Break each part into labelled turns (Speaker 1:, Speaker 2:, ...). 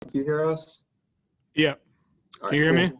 Speaker 1: Can you hear us?
Speaker 2: Yeah.
Speaker 1: All
Speaker 2: Can
Speaker 1: right,
Speaker 2: you hear me?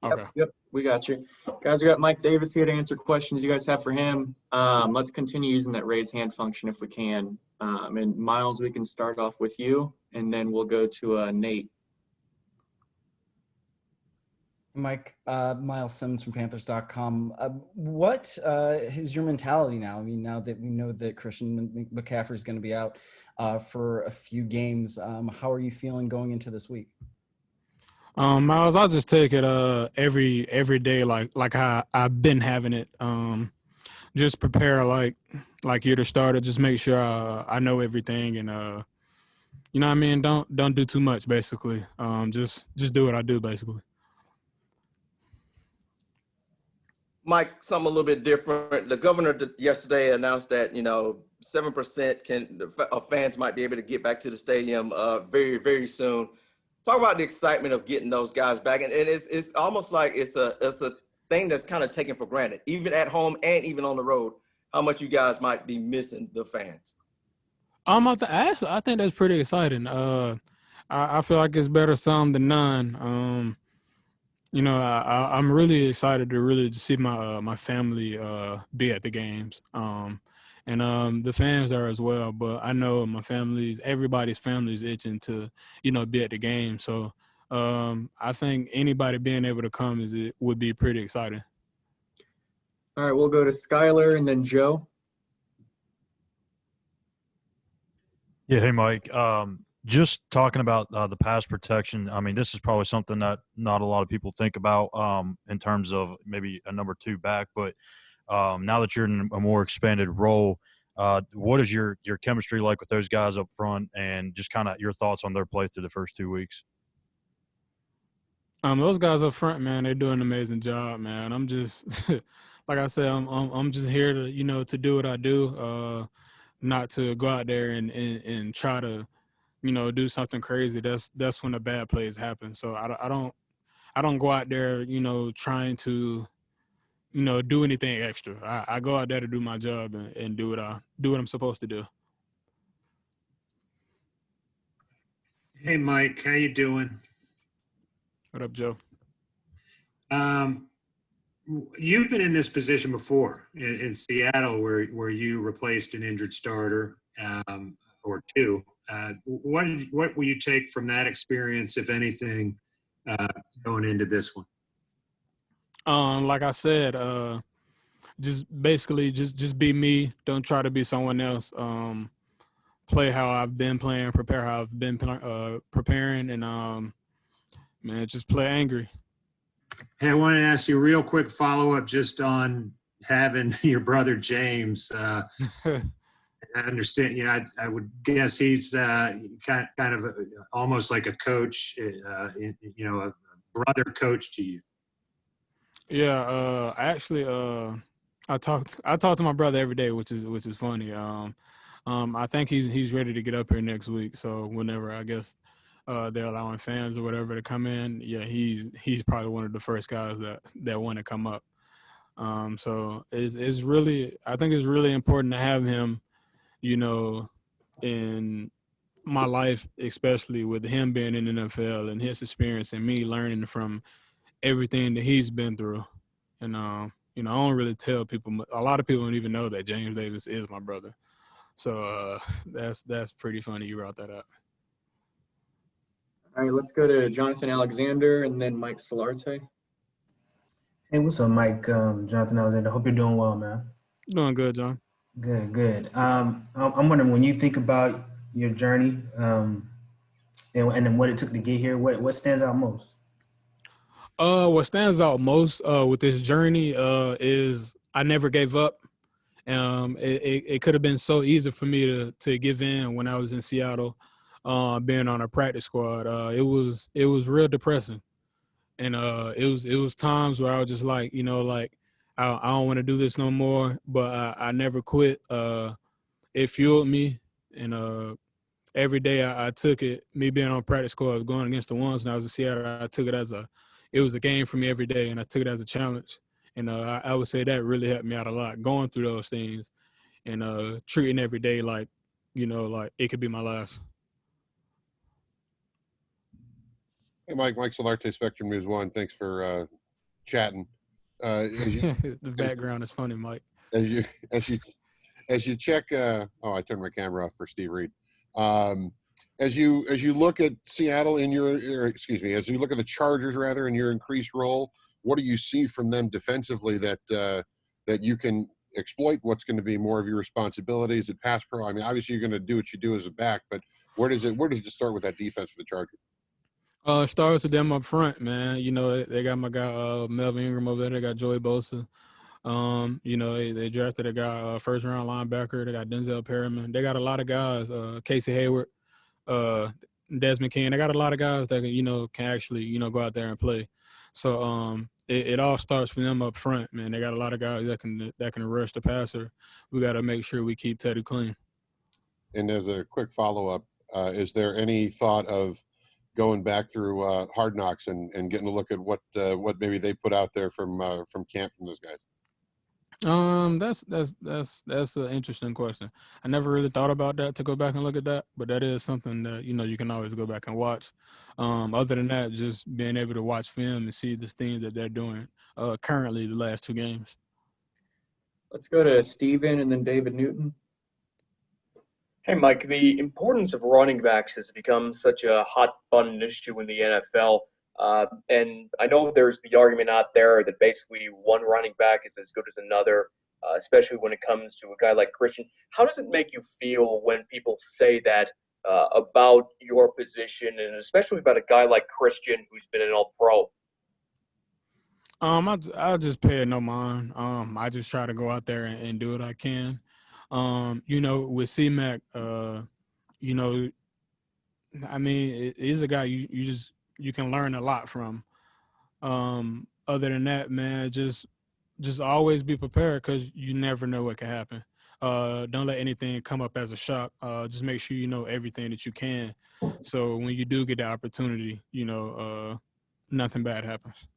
Speaker 1: cool.
Speaker 2: Okay.
Speaker 1: Yep, we got you. Guys, we got Mike Davis here to answer questions you guys have for him. Let's continue using that raise hand function if we can. And Miles, we can start off with you, and then we'll go to Nate.
Speaker 3: Mike, Miles Simmons from Panthers.com. What is your mentality now? I mean, now that we know that Christian McCaffrey is going to be out for a few games, how are you feeling going into this week?
Speaker 2: Miles, I'll just take it every day like how I've been having it. Just prepare like you're the starter. Just make sure I know everything, and you know what I mean. Don't do too much, basically. Just do what I do, basically.
Speaker 4: Mike, something a little bit different. The governor yesterday announced that 7% of fans might be able to get back to the stadium very, very soon. Talk about the excitement of getting those guys back, and it's almost like it's a thing that's kind of taken for granted, even at home and even on the road. How much you guys might be missing the fans?
Speaker 2: I think that's pretty exciting. I feel like it's better some than none. I'm really excited to really see my family be at the games. And the fans are as well. But I know everybody's family is itching to, be at the game. So I think anybody being able to come would be pretty exciting.
Speaker 1: All right, we'll go to Skylar and then Joe.
Speaker 5: Yeah, hey, Mike. Just talking about the pass protection, I mean, this is probably something that not a lot of people think about in terms of maybe a number two back. But now that you're in a more expanded role, what is your chemistry like with those guys up front, and just kind of your thoughts on their play through the first 2 weeks?
Speaker 2: Those guys up front, man, they're doing an amazing job, man. I'm just, like I said, I'm just here to, to do what I do, not to go out there and try to, do something crazy. That's when the bad plays happen. So I don't go out there, trying to, do anything extra. I go out there to do my job and do what I'm supposed to do.
Speaker 6: Hey, Mike, how you doing?
Speaker 2: What up, Joe?
Speaker 6: You've been in this position before in Seattle, where you replaced an injured starter or two. What will you take from that experience, if anything, going into this one?
Speaker 2: Like I said, just basically just be me. Don't try to be someone else. Play how I've been playing, prepare how I've been preparing, and man, just play angry.
Speaker 6: Hey, I want to ask you a real quick follow-up just on having your brother James. I understand, I would guess he's kind of almost like a coach, a brother coach to you.
Speaker 2: Yeah, I talk to my brother every day, which is funny. I think he's ready to get up here next week. So whenever I guess they're allowing fans or whatever to come in, yeah, he's probably one of the first guys that want to come up. So it's really, I think it's really important to have him, in my life, especially with him being in the NFL and his experience and me learning from everything that he's been through. And I don't really tell people. A lot of people don't even know that James Davis is my brother. So that's pretty funny you brought that up.
Speaker 1: All right, let's go to Jonathan Alexander and then Mike Solarte.
Speaker 7: Hey, what's up, Mike? Jonathan Alexander. Hope you're doing well, man.
Speaker 2: Doing good, John.
Speaker 7: Good. I'm wondering, when you think about your journey and then what it took to get here, what stands out most?
Speaker 2: What stands out most with this journey is I never gave up. It could have been so easy for me to give in when I was in Seattle, being on a practice squad. It was real depressing, and it was times where I was just like, I don't want to do this no more. But I never quit. It fueled me, and every day I took it. Me being on practice squad, going against the ones when I was in Seattle, I took it it was a game for me every day, and I took it as a challenge. And I would say that really helped me out a lot, going through those things and treating every day like it could be my last.
Speaker 8: Hey, Mike Solarte, Spectrum News 1. Thanks for chatting.
Speaker 2: The background is funny, Mike.
Speaker 8: As you check, I turned my camera off for Steve Reed. As you look at Seattle as you look at the Chargers rather in your increased role, what do you see from them defensively that you can exploit? What's going to be more of your responsibilities at pass pro? I mean, obviously you're going to do what you do as a back, but where does it start with that defense for the Chargers?
Speaker 2: Starts with them up front, man. You know, they got my guy Melvin Ingram over there. They got Joey Bosa. You know, they drafted a guy, first round linebacker. They got Denzel Perryman. They got a lot of guys, Casey Hayward, Desmond King. They got a lot of guys that can actually, go out there and play. So it all starts from them up front, man. They got a lot of guys that can rush the passer. We got to make sure we keep Teddy clean.
Speaker 8: And as a quick follow-up, is there any thought of going back through Hard Knocks and getting a look at what maybe they put out there from camp from those guys?
Speaker 2: That's an interesting question. I never really thought about that, to go back and look at that, but that is something that you can always go back and watch. Other than that, just being able to watch film and see the things that they're doing currently the last two games.
Speaker 1: Let's go to Steven and then David Newton.
Speaker 9: Hey, Mike, the importance of running backs has become such a hot button issue in the NFL. And I know there's the argument out there that basically one running back is as good as another, especially when it comes to a guy like Christian. How does it make you feel when people say that about your position, and especially about a guy like Christian who's been an All-Pro?
Speaker 2: I just pay it no mind. I just try to go out there and do what I can. With C-Mac, I mean, he's a guy you can learn a lot from. Other than that, man, just always be prepared, because you never know what can happen. Don't let anything come up as a shock. Just make sure you know everything that you can, so when you do get the opportunity, nothing bad happens.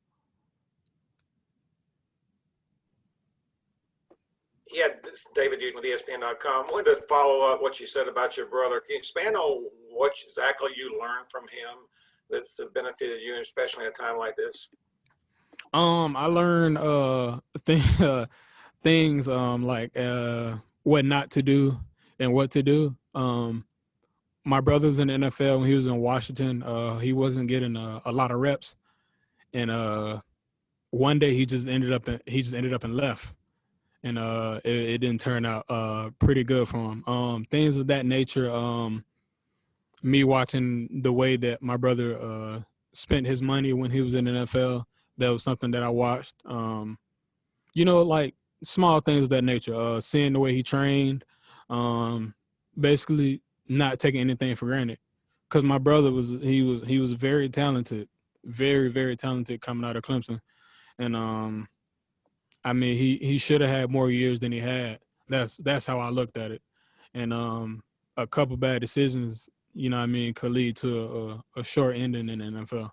Speaker 10: Yeah, this is David Newton with ESPN.com. I wanted to follow up what you said about your brother. Can you expand on what exactly you learned from him that's benefited you, especially at a time like this?
Speaker 2: I learned things like what not to do and what to do. My brother's in the NFL. When he was in Washington, he wasn't getting a lot of reps, and one day he just ended up and left. And it didn't turn out pretty good for him. Things of that nature, me watching the way that my brother spent his money when he was in the NFL, that was something that I watched. Like small things of that nature, seeing the way he trained, basically not taking anything for granted. Because my brother was very talented, very, very talented coming out of Clemson. And I mean, he should have had more years than he had. That's how I looked at it. And a couple bad decisions, could lead to a short ending in the NFL.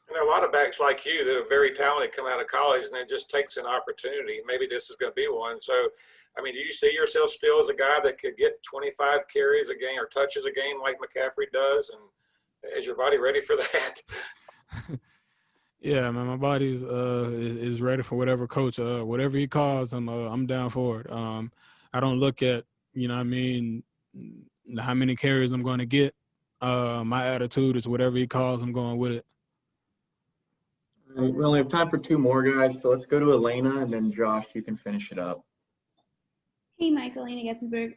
Speaker 10: And there are a lot of backs like you that are very talented, come out of college, and it just takes an opportunity. Maybe this is going to be one. So, I mean, do you see yourself still as a guy that could get 25 carries a game or touches a game like McCaffrey does? And is your body ready for that?
Speaker 2: Yeah, man, my body is ready for whatever coach, whatever he calls, I'm down for it. I don't look at, how many carries I'm going to get. My attitude is whatever he calls, I'm going with it.
Speaker 1: All right, we only have time for two more, guys, so let's go to Elena, and then Josh, you can finish it up.
Speaker 11: Hey, Mike, Elena Getzenberg.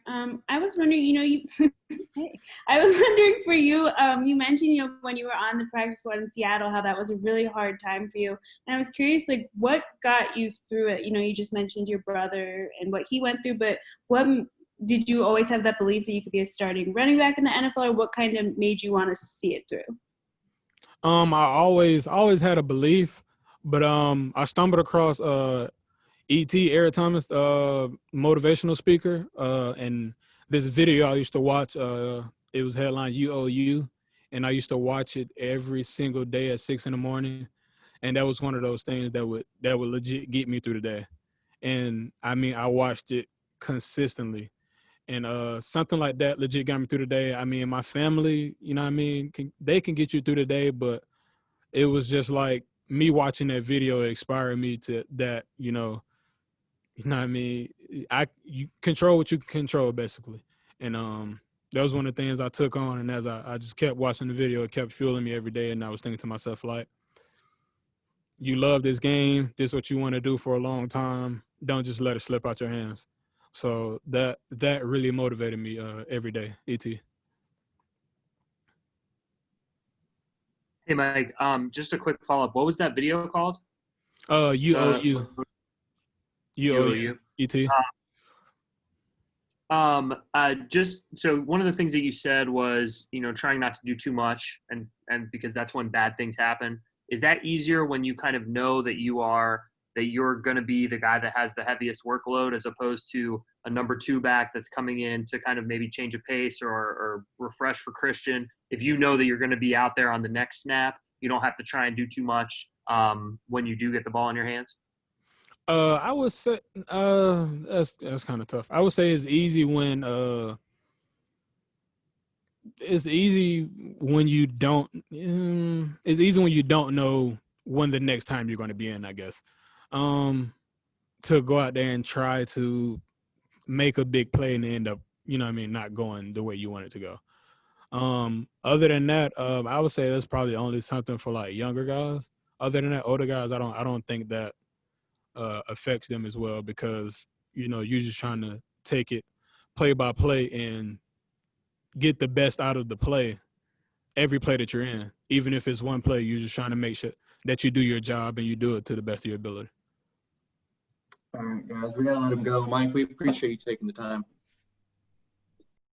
Speaker 11: I was wondering, hey, I was wondering for you, you mentioned, when you were on the practice squad in Seattle, how that was a really hard time for you. And I was curious, like, what got you through it? You just mentioned your brother and what he went through, but what did you always have that belief that you could be a starting running back in the NFL, or what kind of made you want to see it through?
Speaker 2: I always had a belief, but I stumbled across Eric Thomas, motivational speaker, and this video I used to watch, it was headline UOU, and I used to watch it every single day at 6 a.m. And that was one of those things that would legit get me through the day. And I mean, I watched it consistently, and something like that legit got me through the day. I mean, my family, they can get you through the day, but it was just like me watching that video inspired me to that, you know what I mean? You control what you can control, basically. And that was one of the things I took on. And as I just kept watching the video, it kept fueling me every day. And I was thinking to myself, like, you love this game. This is what you want to do for a long time. Don't just let it slip out your hands. So that really motivated me every day, ET.
Speaker 12: Hey, Mike, just a quick follow-up. What was that video called?
Speaker 2: UOU.
Speaker 12: UOU.
Speaker 2: ET.
Speaker 12: Just so one of the things that you said was, you know, trying not to do too much and because that's when bad things happen. Is that easier when you kind of know that you're going to be the guy that has the heaviest workload as opposed to a number 2 back that's coming in to kind of maybe change a pace or refresh for Christian? If you know that you're going to be out there on the next snap, you don't have to try and do too much when you do get the ball in your hands?
Speaker 2: I would say that's kind of tough. I would say it's easy when you don't it's easy when you don't know when the next time you're going to be in, I guess. To go out there and try to make a big play and end up, you know what I mean, not going the way you want it to go. Other than that, I would say that's probably only something for like younger guys. Other than that, older guys, I don't think that affects them as well, because, you know, you're just trying to take it play by play and get the best out of the play, every play that you're in. Even if it's one play, you're just trying to make sure that you do your job and you do it to the best of your ability.
Speaker 1: All right, guys, we got to let him go. Mike, we appreciate you taking the time.